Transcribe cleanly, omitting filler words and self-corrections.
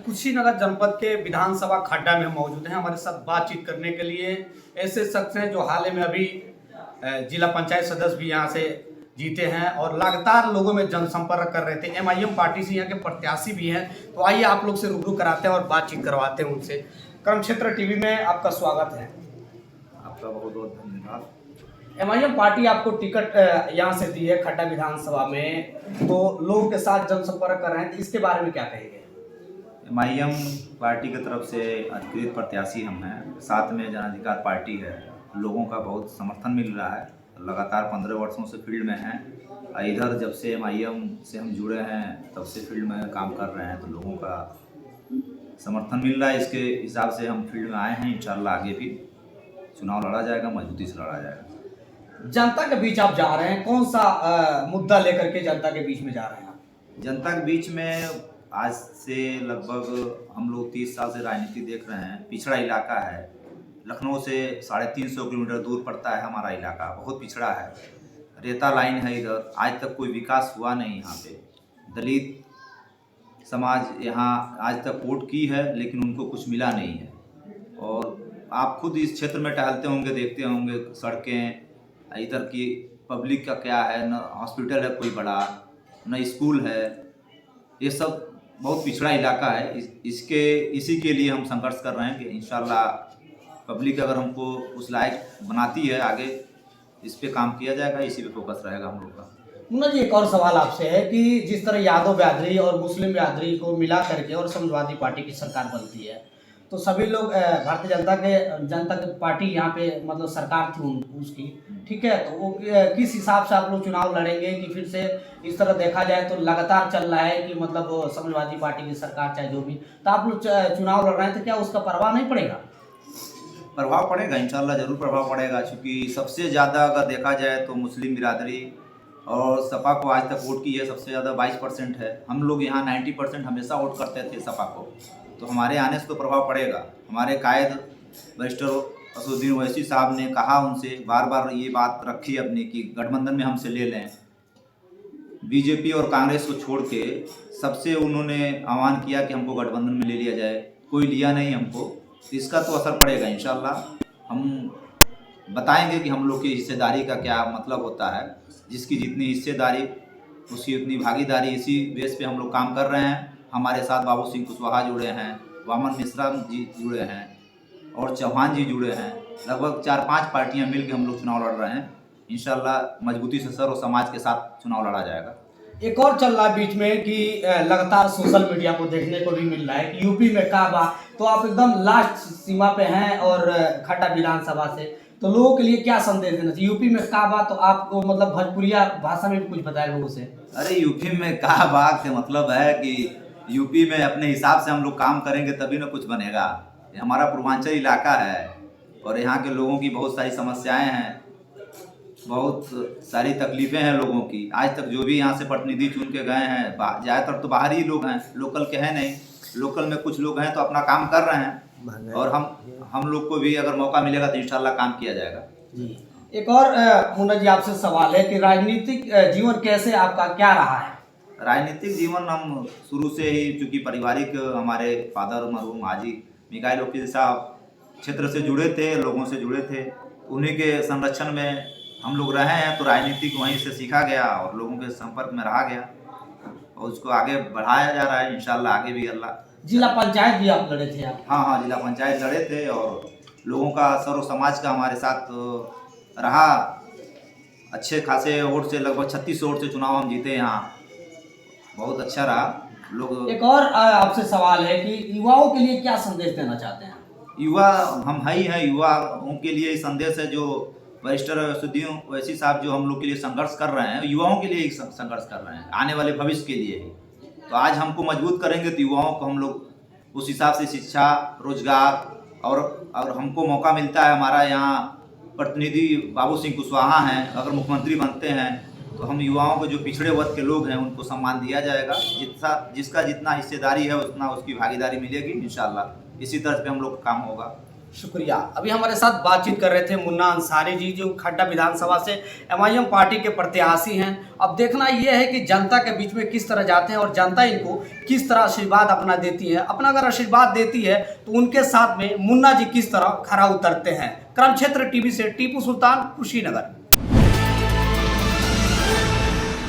कुशीनगर जनपद के विधानसभा खड्डा में हम मौजूद हैं। हमारे साथ बातचीत करने के लिए ऐसे शख्स हैं जो हाल ही में अभी जिला पंचायत सदस्य भी यहाँ से जीते हैं और लगातार लोगों में जनसंपर्क कर रहे थे। एमआईएम पार्टी से यहाँ के प्रत्याशी भी हैं, तो आइए आप लोग से रूबरू कराते हैं और बातचीत करवाते हैं उनसे। कर्म क्षेत्र टीवी में आपका स्वागत है। आपका बहुत बहुत धन्यवाद। एमआईएम पार्टी आपको टिकट यहाँ से दी है खड्डा विधानसभा में, तो लोगों के साथ जनसंपर्क कर रहे हैं, तो इसके बारे में क्या कहेंगे? एमआईएम पार्टी की तरफ से अधिकृत प्रत्याशी हम हैं, साथ में जन अधिकार पार्टी है। लोगों का बहुत समर्थन मिल रहा है, लगातार 15 वर्षों से फील्ड में हैं। इधर जब से एमआईएम से हम जुड़े हैं तब से फील्ड में काम कर रहे हैं, तो लोगों का समर्थन मिल रहा है। इसके हिसाब से हम फील्ड में आए हैं। इंशाल्लाह आगे भी चुनाव लड़ा जाएगा, मजबूती से लड़ा जाएगा। जनता के बीच आप जा रहे हैं, कौन सा मुद्दा लेकर के जनता के बीच में जा रहे हैं आप? जनता के बीच में आज से लगभग हम लोग 30 साल से राजनीति देख रहे हैं। पिछड़ा इलाका है, लखनऊ से 350 किलोमीटर दूर पड़ता है हमारा इलाका, बहुत पिछड़ा है। रेता लाइन है इधर, आज तक कोई विकास हुआ नहीं यहाँ पे। दलित समाज यहाँ आज तक वोट की है, लेकिन उनको कुछ मिला नहीं है। और आप खुद इस क्षेत्र में टहलते होंगे, देखते होंगे सड़कें इधर की पब्लिक का क्या है, न हॉस्पिटल है कोई बड़ा, न स्कूल है। ये सब बहुत पिछड़ा इलाका है। इसी के लिए हम संघर्ष कर रहे हैं कि इंशाल्लाह पब्लिक अगर हमको उस लायक बनाती है, आगे इस पे काम किया जाएगा, इसी पे फोकस रहेगा हम लोग का। मुन्ना जी, एक और सवाल आपसे है कि जिस तरह यादव बिरादरी और मुस्लिम बिरादरी को मिला करके और समाजवादी पार्टी की सरकार बनती है, तो सभी लोग भारतीय जनता की पार्टी यहाँ पे मतलब सरकार थी उसकी, ठीक है, तो वो किस हिसाब से आप लोग चुनाव लड़ेंगे कि फिर से इस तरह देखा जाए तो लगातार चल रहा है कि मतलब समाजवादी पार्टी की सरकार चाहे जो भी, तो आप लोग चुनाव लड़ रहे हैं, तो क्या उसका प्रभाव नहीं पड़ेगा? प्रभाव पड़ेगा, इंशाल्लाह ज़रूर प्रभाव पड़ेगा। क्योंकि सबसे ज़्यादा अगर देखा जाए तो मुस्लिम बिरादरी और सपा को आज तक वोट की है सबसे ज़्यादा 22% है। हम लोग यहाँ 90% हमेशा वोट करते थे सपा को, तो हमारे आने से तो प्रभाव पड़ेगा। हमारे कायद बैरिस्टर असदुद्दीन ओवैसी साहब ने कहा, उनसे बार बार ये बात रखी अपनी कि गठबंधन में हमसे ले लें। बीजेपी और कांग्रेस को छोड़ के सबसे उन्होंने आह्वान किया कि हमको गठबंधन में ले लिया जाए, कोई लिया नहीं हमको। इसका तो असर पड़ेगा इंशाल्लाह। हम बताएंगे कि हम लोग की हिस्सेदारी का क्या मतलब होता है। जिसकी जितनी हिस्सेदारी उसकी उतनी भागीदारी, इसी बेस पे हम लोग काम कर रहे हैं। हमारे साथ बाबू सिंह कुशवाहा जुड़े हैं, वामन मिश्रा जी जुड़े हैं और चौहान जी जुड़े हैं। लगभग 4-5 पार्टियां मिल के हम लोग चुनाव लड़ रहे हैं। इंशाल्लाह मजबूती से सर्व समाज के साथ चुनाव लड़ा जाएगा। एक और चल रहा है बीच में कि लगातार सोशल मीडिया को देखने को भी मिल रहा है कि यूपी में काबा, तो आप एकदम लास्ट सीमा पे हैं और खड्डा विधानसभा से, तो लोगों के लिए क्या संदेश देना चाहिए? यूपी में काबा, तो आपको मतलब भोजपुरिया भाषा में भी कुछ बताए लोगों से। अरे यूपी में काबा से मतलब है कि यूपी में अपने हिसाब से हम लोग काम करेंगे तभी ना कुछ बनेगा। ये हमारा पूर्वांचल इलाका है और यहाँ के लोगों की बहुत सारी समस्याएं हैं, बहुत सारी तकलीफ़ें हैं लोगों की। आज तक जो भी यहाँ से प्रतिनिधि चुन के गए हैं, ज़्यादातर तो बाहरी लोग हैं, लोकल के हैं नहीं। लोकल में कुछ लोग हैं तो अपना काम कर रहे हैं, और हम लोग को भी अगर मौका मिलेगा तो इंशाल्लाह काम किया जाएगा जी। एक और मुन्ना जी आपसे सवाल है कि राजनीतिक जीवन कैसे आपका क्या रहा है? राजनीतिक जीवन हम शुरू से ही, चूँकि पारिवारिक हमारे फादर मरहूम हाजी मिकाइल वकील साहब क्षेत्र से जुड़े थे, लोगों से जुड़े थे, उन्हीं के संरक्षण में हम लोग रहे हैं। तो राजनीतिक वहीं से सीखा गया और लोगों के संपर्क में रहा गया और उसको आगे बढ़ाया जा रहा है इंशाल्लाह आगे भी अल्लाह। जिला पंचायत भी आप लड़े थे आप? हाँ, जिला पंचायत लड़े थे और लोगों का, सर्व समाज का हमारे साथ रहा। अच्छे खासे वोट से, लगभग 36 वोट से चुनाव हम जीते यहाँ, बहुत अच्छा रहा लोग। एक और आपसे सवाल है कि युवाओं के लिए क्या संदेश देना चाहते हैं? युवा हम ही हैं, युवाओं के लिए संदेश है जो बैरिस्टर असदुद्दीन ओवैसी साहब जो हम लोग के लिए संघर्ष कर रहे हैं, युवाओं के लिए संघर्ष कर रहे हैं, आने वाले भविष्य के लिए ही। तो आज हमको मजबूत करेंगे तो युवाओं को हम लोग उस हिसाब से शिक्षा, रोजगार और हमको मौका मिलता है। हमारा यहाँ प्रतिनिधि बाबू सिंह कुशवाहा हैं, अगर मुख्यमंत्री बनते हैं तो हम युवाओं को, जो पिछड़े वर्ग के लोग हैं, उनको सम्मान दिया जाएगा। जिसका जितना हिस्सेदारी है उतना उसकी भागीदारी मिलेगी इंशाल्लाह। इसी तरह पे हम लोग का काम होगा। शुक्रिया। अभी हमारे साथ बातचीत कर रहे थे मुन्ना अंसारी जी, जो खड्डा विधानसभा से एमआईएम पार्टी के प्रत्याशी हैं। अब देखना यह है कि जनता के बीच में किस तरह जाते हैं और जनता इनको किस तरह आशीर्वाद अपना देती है। अपना अगर आशीर्वाद देती है तो उनके साथ में मुन्ना जी किस तरह खरा उतरते हैं। क्रम क्षेत्र टीवी से टीपू सुल्तान, कुशीनगर।